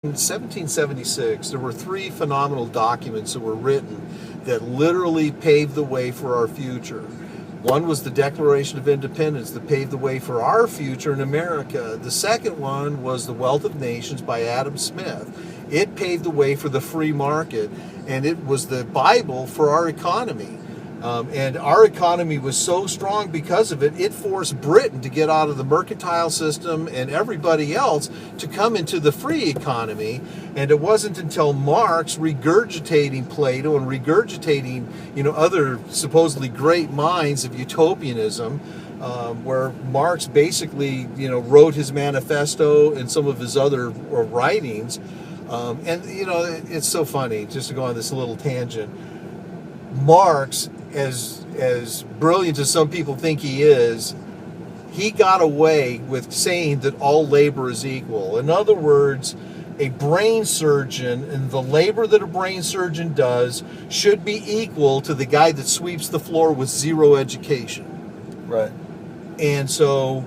In 1776, there were three phenomenal documents that were written that literally paved the way for our future. One was the Declaration of Independence that paved the way for our future in America. The second one was The Wealth of Nations by Adam Smith. It paved the way for the free market, and it was the Bible for our economy. And our economy was so strong because of it, it forced Britain to get out of the mercantile system and everybody else to come into the free economy. And it wasn't until Marx regurgitating Plato and regurgitating, other supposedly great minds of utopianism, where Marx basically, wrote his manifesto and some of his other writings. It's so funny, just to go on this little tangent. Marx, as brilliant as some people think he is, he got away with saying that all labor is equal. In other words, a brain surgeon and the labor that a brain surgeon does should be equal to the guy that sweeps the floor with zero education. Right. And so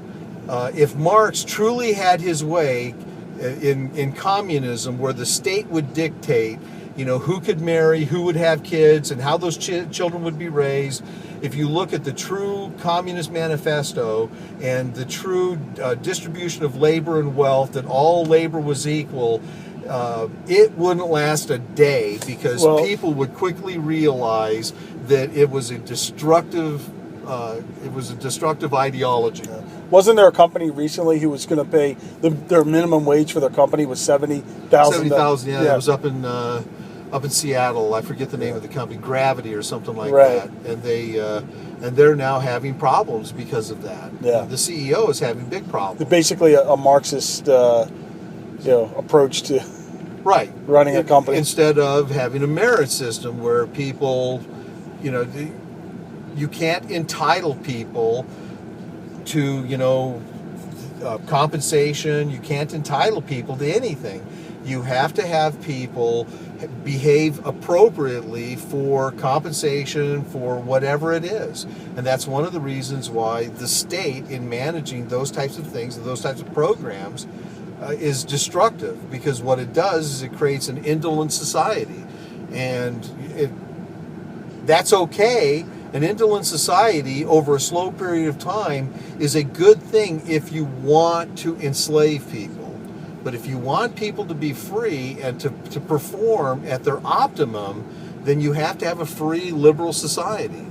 if Marx truly had his way in communism, where the state would dictate who could marry, who would have kids, and how those children would be raised. If you look at the true Communist Manifesto and the true distribution of labor and wealth, that all labor was equal, it wouldn't last a day, because people would quickly realize that it was a destructive ideology. Wasn't there a company recently who was going to pay their minimum wage for their company was $70,000? $70,000, yeah. It was up in Seattle. I forget the name of the company, Gravity or something like that. And they're now having problems because of that. Yeah. The CEO is having big problems. Basically, a Marxist, approach to running a company, instead of having a merit system where people, you can't entitle people to, compensation. You can't entitle people to anything. You have to have people behave appropriately for compensation for whatever it is. And that's one of the reasons why the state, in managing those types of things, those types of programs, is destructive. Because what it does is it creates an indolent society. And that's okay. An indolent society over a slow period of time is a good thing if you want to enslave people. But if you want people to be free and to perform at their optimum, then you have to have a free, liberal society.